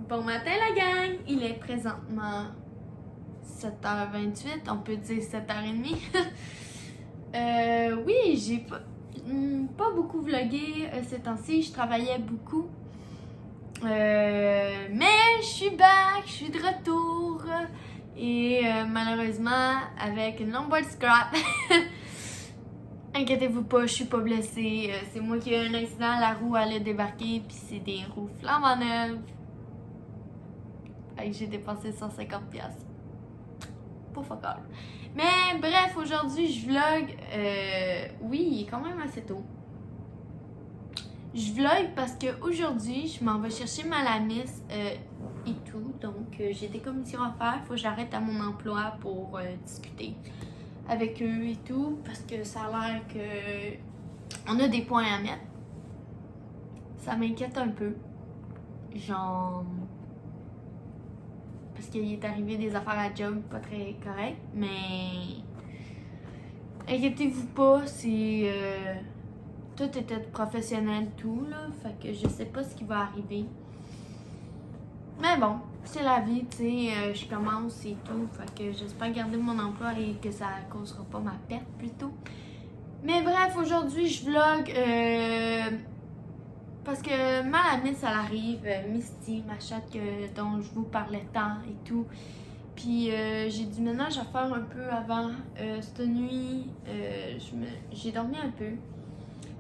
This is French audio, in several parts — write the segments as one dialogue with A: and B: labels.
A: Bon matin la gang! Il est présentement 7h28, on peut dire 7h30. Oui, j'ai pas beaucoup vlogué ces temps-ci, je travaillais beaucoup. Mais je suis back, je suis de retour. Et malheureusement, avec une longue boîte scrap. Inquiétez-vous pas, je suis pas blessée. C'est moi qui ai eu un accident, la roue elle a débarqué, puis c'est des roues flambant neuves. Fait que j'ai dépensé 150$. Pas fuck all. Mais bref, aujourd'hui je vlog. Oui, il est quand même assez tôt. Je vlog parce que aujourd'hui je m'en vais chercher ma Lamis et tout. Donc j'ai des commissions à faire. Faut que j'arrête à mon emploi pour discuter avec eux et tout. Parce que ça a l'air que on a des points à mettre. Ça m'inquiète un peu. Genre. Parce qu'il est arrivé des affaires à job pas très correctes. Mais inquiétez-vous pas, c'est. Tout était professionnel, tout, là. Fait que je sais pas ce qui va arriver. Mais bon, c'est la vie, tu sais. Je commence et tout. Fait que j'espère garder mon emploi et que ça causera pas ma perte, plutôt. Mais bref, aujourd'hui, je vlog. Parce que ma Lamis, elle arrive, Misty, ma chatte dont je vous parlais tant et tout. Puis j'ai du ménage à faire un peu avant. Cette nuit, j'ai dormi un peu.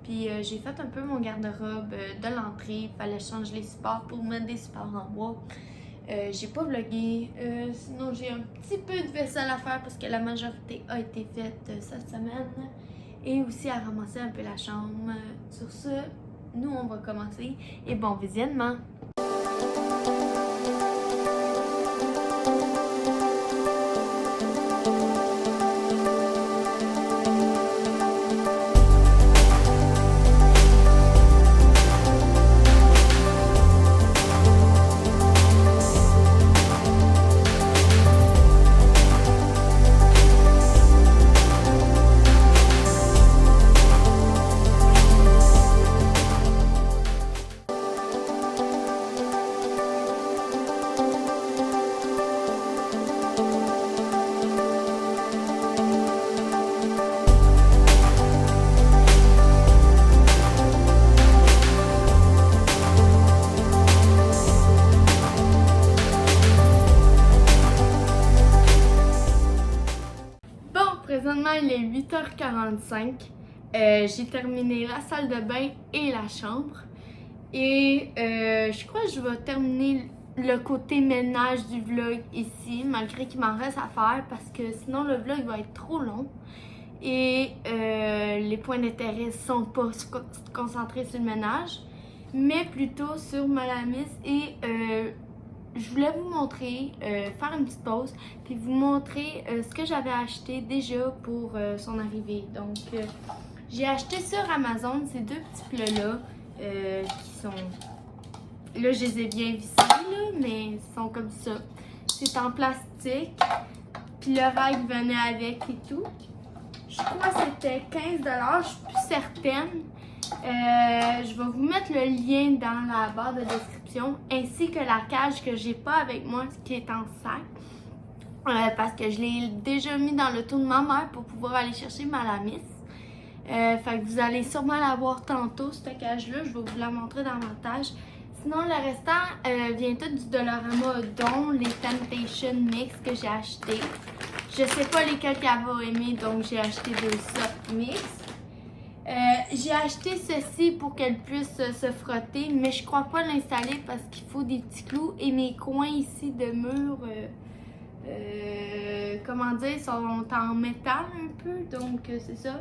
A: Puis j'ai fait un peu mon garde-robe de l'entrée. Il fallait changer les supports pour mettre des supports en bois. J'ai pas vlogué. Sinon, j'ai un petit peu de vaisselle à faire parce que la majorité a été faite cette semaine. Et aussi à ramasser un peu la chambre. Sur ce, nous, on va commencer. Et bon visionnement! Présentement, il est 8h45. J'ai terminé la salle de bain et la chambre. Et je crois que je vais terminer le côté ménage du vlog ici, malgré qu'il m'en reste à faire, parce que sinon le vlog va être trop long. Et les points d'intérêt sont pas concentrés sur le ménage, mais plutôt sur ma Lamis et je voulais vous montrer, faire une petite pause, puis vous montrer ce que j'avais acheté déjà pour son arrivée. Donc, j'ai acheté sur Amazon ces deux petits plats-là, qui sont... Là, je les ai bien vissés, là, mais ils sont comme ça. C'est en plastique, puis le règle venait avec et tout. Je crois que c'était 15$, je suis plus certaine. Je vais vous mettre le lien dans la barre de description ainsi que la cage que j'ai pas avec moi qui est en sac parce que je l'ai déjà mis dans le l'auto de ma mère pour pouvoir aller chercher ma Lamis. Fait que vous allez sûrement la voir tantôt, cette cage là, je vais vous la montrer davantage. Sinon le restant vient tout du Dollarama, dont les Temptation Mix que j'ai acheté. Je sais pas lesquels qu'elle va aimer, donc j'ai acheté deux soft mix. J'ai acheté ceci pour qu'elle puisse se frotter, mais je crois pas l'installer parce qu'il faut des petits clous et mes coins ici de mur, comment dire, sont en métal un peu, donc c'est ça.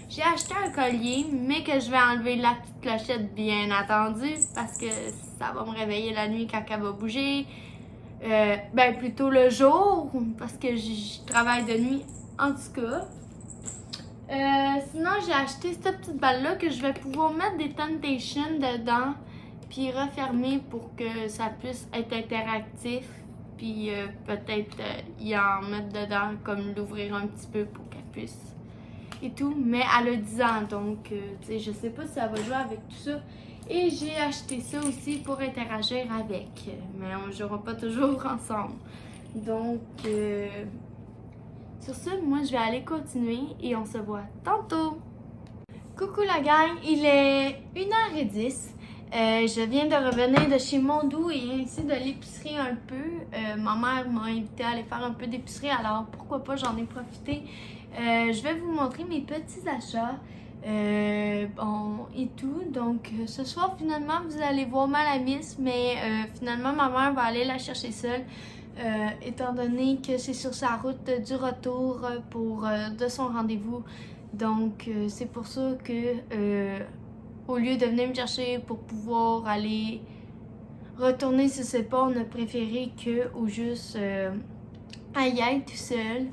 A: J'ai acheté un collier, mais que je vais enlever la petite clochette bien entendu parce que ça va me réveiller la nuit quand elle va bouger. Ben plutôt le jour parce que je travaille de nuit en tout cas. Sinon, j'ai acheté cette petite balle-là que je vais pouvoir mettre des Temptation dedans puis refermer pour que ça puisse être interactif puis peut-être y en mettre dedans comme l'ouvrir un petit peu pour qu'elle puisse et tout. Mais elle a 10 ans donc tu sais, je sais pas si elle va jouer avec tout ça. Et j'ai acheté ça aussi pour interagir avec, mais on ne jouera pas toujours ensemble. Donc, sur ce, moi je vais aller continuer et on se voit tantôt. Coucou la gang, il est 1h10. Je viens de revenir de chez Mondou et ainsi de l'épicerie un peu. Ma mère m'a invité à aller faire un peu d'épicerie, alors pourquoi pas, j'en ai profité. Je vais vous montrer mes petits achats bon, et tout. Donc ce soir finalement vous allez voir Malamis, mais finalement ma mère va aller la chercher seule. Étant donné que c'est sur sa route du retour de son rendez-vous. Donc, c'est pour ça que, au lieu de venir me chercher pour pouvoir aller retourner sur ce pas, on a préféré qu'au juste y être tout seul.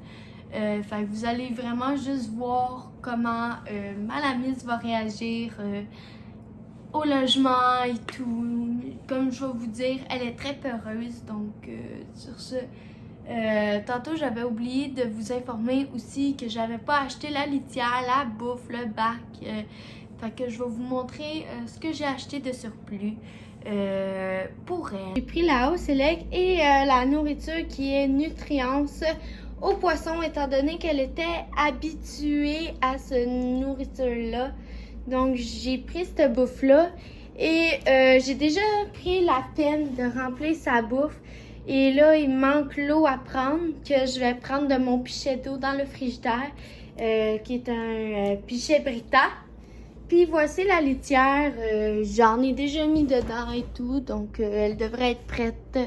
A: Fait que vous allez vraiment juste voir comment Malamis va réagir au logement et tout. Comme je vais vous dire, elle est très peureuse. Donc, sur ce, tantôt j'avais oublié de vous informer aussi que j'avais pas acheté la litière, la bouffe, le bac. Fait que je vais vous montrer ce que j'ai acheté de surplus pour elle. J'ai pris la hausse élect et la nourriture qui est Nutrients aux poissons, étant donné qu'elle était habituée à cette nourriture-là. Donc, j'ai pris cette bouffe-là et j'ai déjà pris la peine de remplir sa bouffe. Et là, il manque l'eau à prendre que je vais prendre de mon pichet d'eau dans le frigidaire, qui est un pichet Brita. Puis voici la litière. J'en ai déjà mis dedans et tout, donc elle devrait être prête.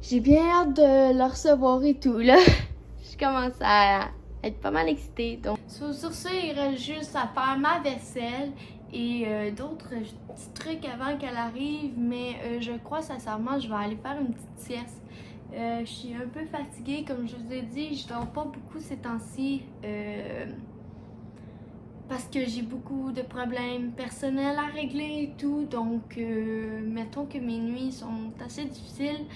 A: J'ai bien hâte de la recevoir et tout, là. Je commence à être pas mal excitée. Donc, sur ça, il reste juste à faire ma vaisselle et d'autres petits trucs avant qu'elle arrive. Mais je crois sincèrement, je vais aller faire une petite sieste. Je suis un peu fatiguée, comme je vous ai dit. Je dors pas beaucoup ces temps-ci. Parce que j'ai beaucoup de problèmes personnels à régler et tout. Donc, mettons que mes nuits sont assez difficiles.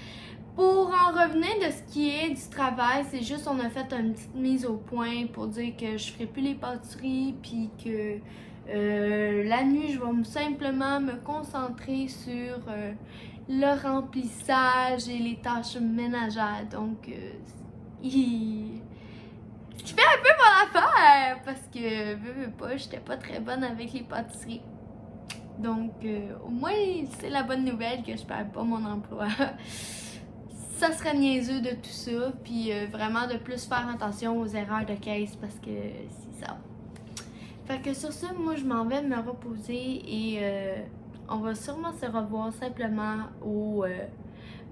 A: Pour en revenir de ce qui est du travail, c'est juste on a fait une petite mise au point pour dire que je ferai plus les pâtisseries, puis que la nuit, je vais simplement me concentrer sur le remplissage et les tâches ménagères. Donc, ce qui fait un peu mon affaire, parce que, veux pas, j'étais pas très bonne avec les pâtisseries. Donc, au moins, c'est la bonne nouvelle que je perds pas mon emploi. Ça serait niaiseux de tout ça, puis vraiment de plus faire attention aux erreurs de caisse parce que c'est ça. Fait que sur ça, moi je m'en vais me reposer et on va sûrement se revoir simplement au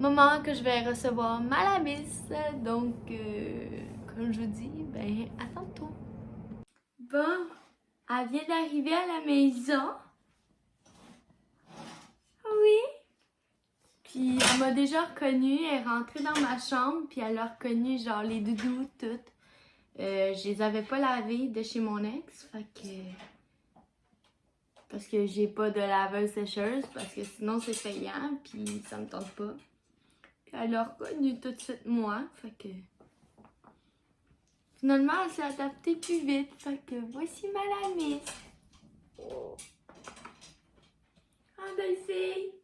A: moment que je vais recevoir Malamis. Donc, comme je vous dis, ben à tantôt. Bon, elle vient d'arriver à la maison. Oui. Puis elle m'a déjà reconnue, elle est rentrée dans ma chambre, puis elle a reconnu genre les doudous, toutes. Je les avais pas lavés de chez mon ex, fait que... Parce que j'ai pas de laveuse sécheuse, parce que sinon c'est payant, puis ça me tente pas. Puis elle a reconnu tout de suite moi, fait que... Finalement, elle s'est adaptée plus vite, fait que voici Malamis. Oh, belle fille!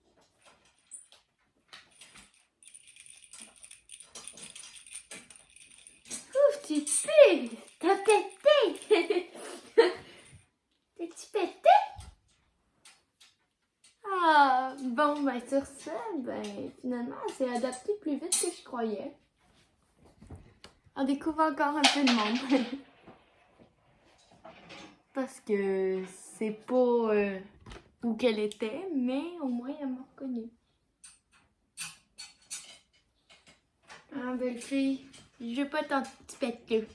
A: Ouf, tu pues! T'as pété! T'as-tu pété? Ah, bon, ben sur ça, ben finalement, elle s'est adaptée plus vite que je croyais. On découvre encore un peu de monde. Parce que c'est pas où qu'elle était, mais au moins elle m'a reconnue. Ah, belle fille, je veux pas ton petit pète.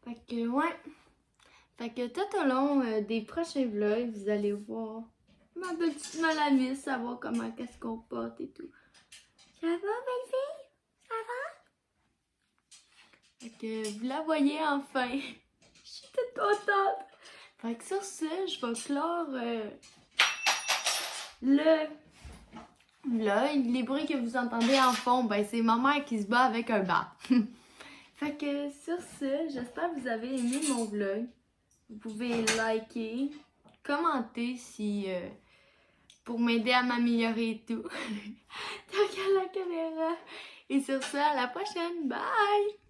A: Fait que, ouais. Fait que tout au long des prochains vlogs, vous allez voir ma petite Malamis, savoir comment qu'elle se comporte et tout. Ça va, belle fille? Ça va? Fait que vous la voyez enfin. Je suis toute contente. Fait que sur ce, je vais clore le vlog. Les bruits que vous entendez en fond, ben c'est ma mère qui se bat avec un bat. Fait que sur ce, j'espère que vous avez aimé mon vlog. Vous pouvez liker, commenter si pour m'aider à m'améliorer et tout. Regarde la caméra. Et sur ça, à la prochaine. Bye!